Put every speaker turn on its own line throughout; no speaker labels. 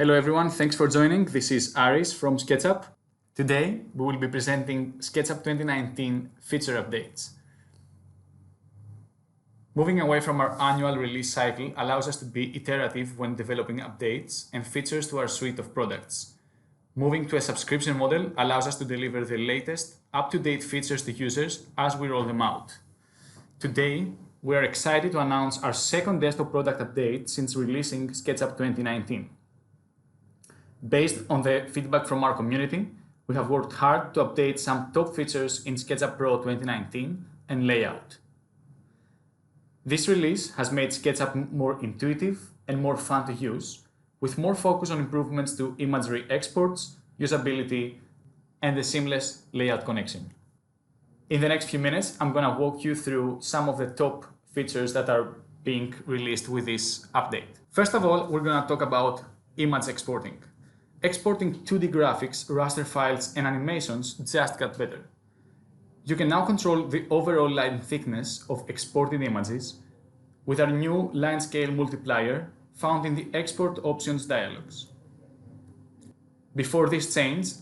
Hello everyone, thanks for joining. This is Aris from SketchUp. Today we will be presenting SketchUp 2019 feature updates. Moving away from our annual release cycle allows us to be iterative when developing updates and features to our suite of products. Moving to a subscription model allows us to deliver the latest, up-to-date features to users as we roll them out. Today, we are excited to announce our second desktop product update since releasing SketchUp 2019. Based on the feedback from our community, we have worked hard to update some top features in SketchUp Pro 2019 and LayOut. This release has made SketchUp more intuitive and more fun to use, with more focus on improvements to imagery exports, usability, and the seamless layout connection. In the next few minutes, I'm going to walk you through some of the top features that are being released with this update. First of all, we're going to talk about image exporting. Exporting 2D graphics, raster files, and animations just got better. You can now control the overall line thickness of exported images with our new line scale multiplier found in the Export Options dialogs. Before this change,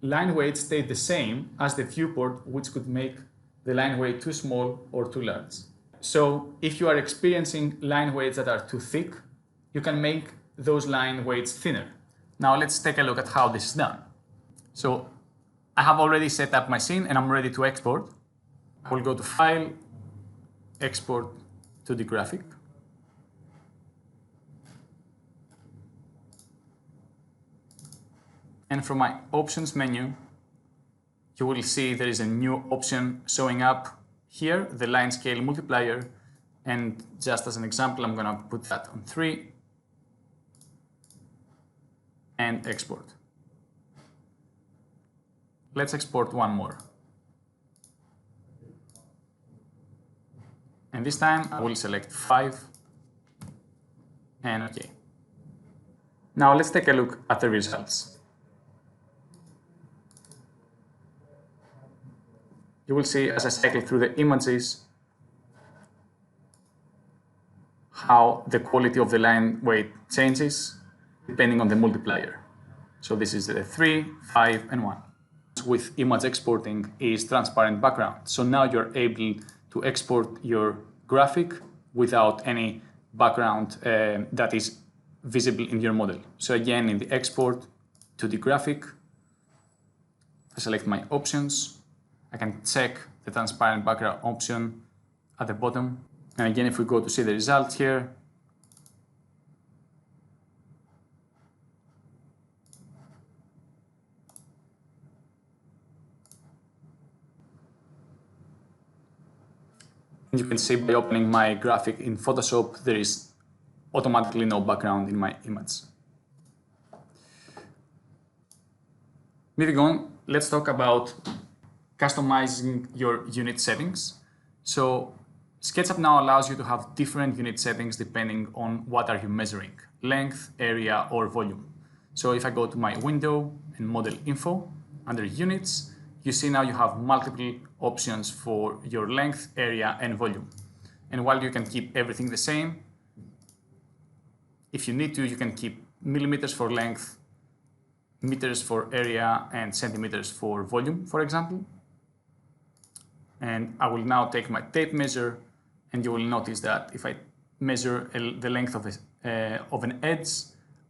line weight stayed the same as the viewport, which could make the line weight too small or too large. So if you are experiencing line weights that are too thick, you can make those line weights thinner. Now let's take a look at how this is done. So I have already set up my scene and I'm ready to export. I will go to File, Export to the graphic. And from my Options menu, you will see there is a new option showing up here, the line scale multiplier. And just as an example, I'm going to put that on 3 and export. Let's export one more. And this time I will select 5 and OK. Now let's take a look at the results. You will see as I cycle through the images how the quality of the line weight changes depending on the multiplier. So this is the 3, 5, and 1. With image exporting is transparent background. So now you're able to export your graphic without any background that is visible in your model. So again, in the export to the graphic, I select my options. I can check the transparent background option at the bottom. And again, if we go to see the results here, you can see by opening my graphic in Photoshop, there is automatically no background in my image. Moving on, let's talk about customizing your unit settings. So SketchUp now allows you to have different unit settings depending on what are you measuring, length, area, or volume. So if I go to my window and model info, under units, you see now you have multiple options for your length, area, and volume. And while you can keep everything the same, if you need to, you can keep millimeters for length, meters for area, and centimeters for volume, for example. And I will now take my tape measure, and you will notice that if I measure the length of an edge,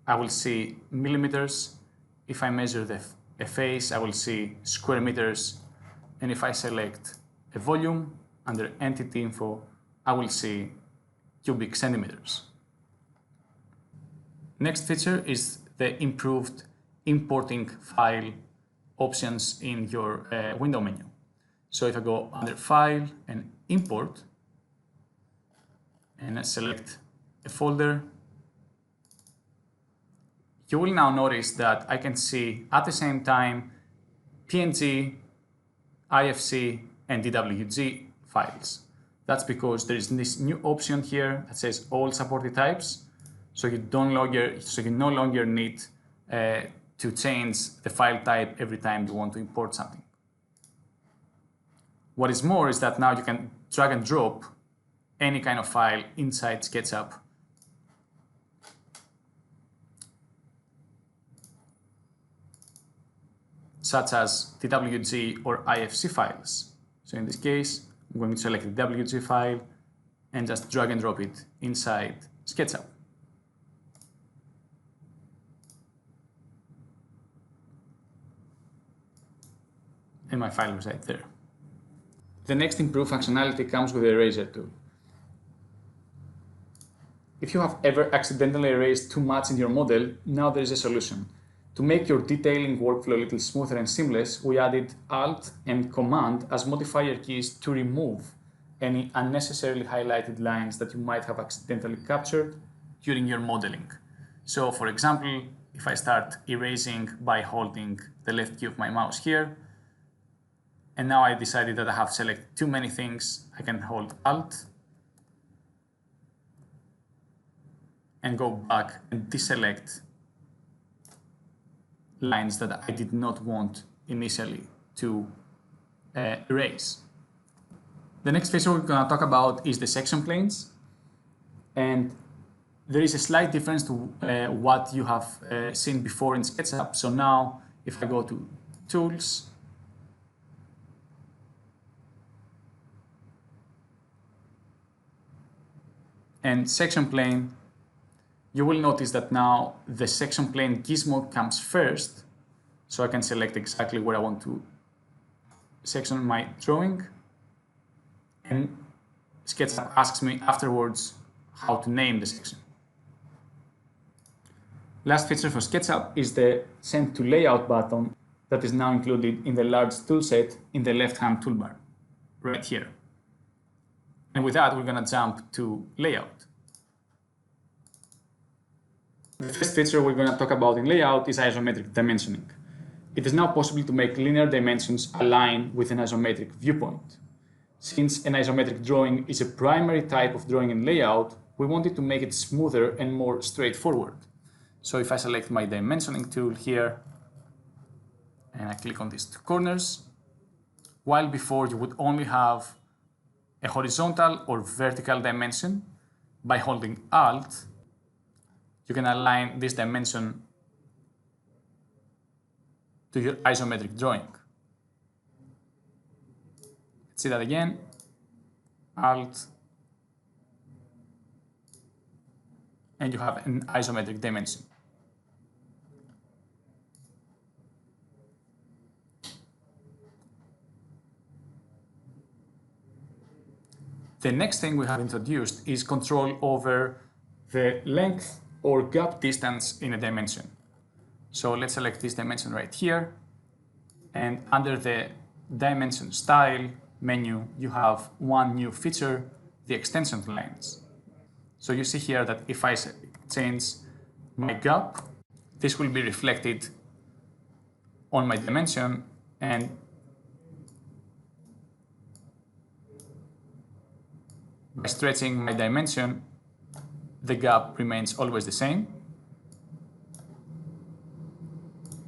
I will see millimeters. If I measure a face, I will see square meters. And if I select a volume under Entity Info, I will see cubic centimeters. Next feature is the improved importing file options in your window menu. So if I go under File and Import, and I select a folder, you will now notice that I can see at the same time PNG, IFC, and DWG files. That's because there is this new option here that says all supported types. So you no longer need to change the file type every time you want to import something. What is more is that now you can drag and drop any kind of file inside SketchUp such as DWG or IFC files. So in this case, I'm going to select the WG file and just drag and drop it inside SketchUp. And my file is right there. The next improved functionality comes with the eraser tool. If you have ever accidentally erased too much in your model, now there is a solution. To make your detailing workflow a little smoother and seamless, we added Alt and Command as modifier keys to remove any unnecessarily highlighted lines that you might have accidentally captured during your modeling. So for example, if I start erasing by holding the left key of my mouse here, and now I decided that I have selected too many things, I can hold Alt and go back and deselect lines that I did not want initially to erase. The next feature we're going to talk about is the section planes, and there is a slight difference to what you have seen before in SketchUp. So now if I go to Tools, and Section Plane, you will notice that now the section plane gizmo comes first, so I can select exactly where I want to section my drawing, and SketchUp asks me afterwards how to name the section. Last feature for SketchUp is the Send to Layout button that is now included in the large toolset in the left-hand toolbar, right here. And with that, we're going to jump to Layout. The first feature we're going to talk about in Layout is isometric dimensioning. It is now possible to make linear dimensions align with an isometric viewpoint. Since an isometric drawing is a primary type of drawing in Layout, we wanted to make it smoother and more straightforward. So if I select my dimensioning tool here, and I click on these two corners, while before you would only have a horizontal or vertical dimension, by holding Alt, you can align this dimension to your isometric drawing. Let's see that again. Alt, and you have an isometric dimension. The next thing we have introduced is control over the length or gap distance in a dimension. So let's select this dimension right here, and under the Dimension Style menu, you have one new feature, the extension lines. So you see here that if I change my gap, this will be reflected on my dimension, and by stretching my dimension, the gap remains always the same.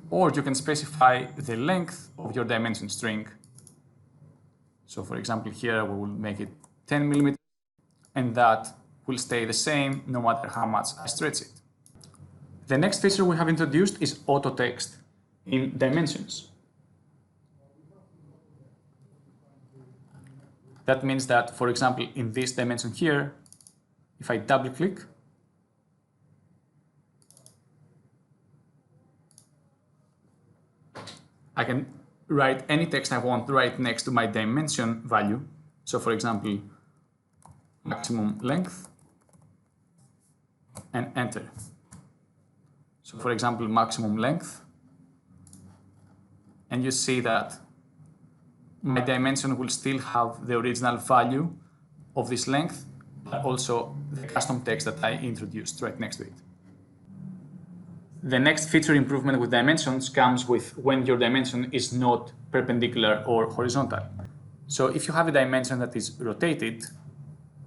Or you can specify the length of your dimension string. So for example, here we will make it 10 millimeters, and that will stay the same no matter how much I stretch it. The next feature we have introduced is auto text in dimensions. That means that, for example, in this dimension here, if I double click, I can write any text I want right next to my dimension value. So for example, maximum length, and enter. So for example, maximum length, and you see that my dimension will still have the original value of this length, but also the custom text that I introduced right next to it. The next feature improvement with dimensions comes with when your dimension is not perpendicular or horizontal. So if you have a dimension that is rotated,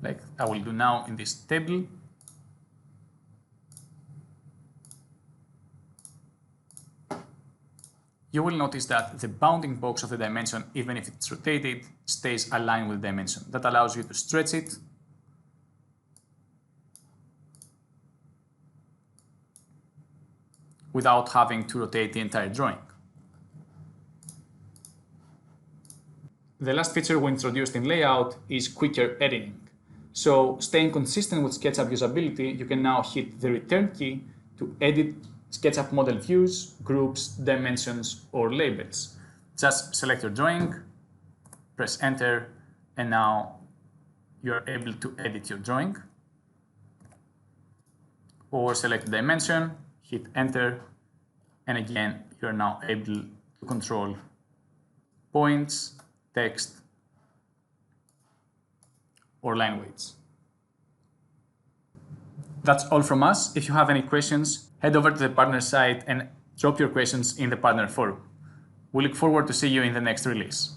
like I will do now in this table, you will notice that the bounding box of the dimension, even if it's rotated, stays aligned with the dimension. That allows you to stretch it without having to rotate the entire drawing. The last feature we introduced in LayOut is quicker editing. So, staying consistent with SketchUp usability, you can now hit the return key to edit SketchUp model views, groups, dimensions, or labels. Just select your drawing, press enter, and now you're able to edit your drawing. Or select the dimension, hit enter, and again, you're now able to control points, text, or line weights. That's all from us. If you have any questions, head over to the partner site and drop your questions in the partner forum. We look forward to see you in the next release.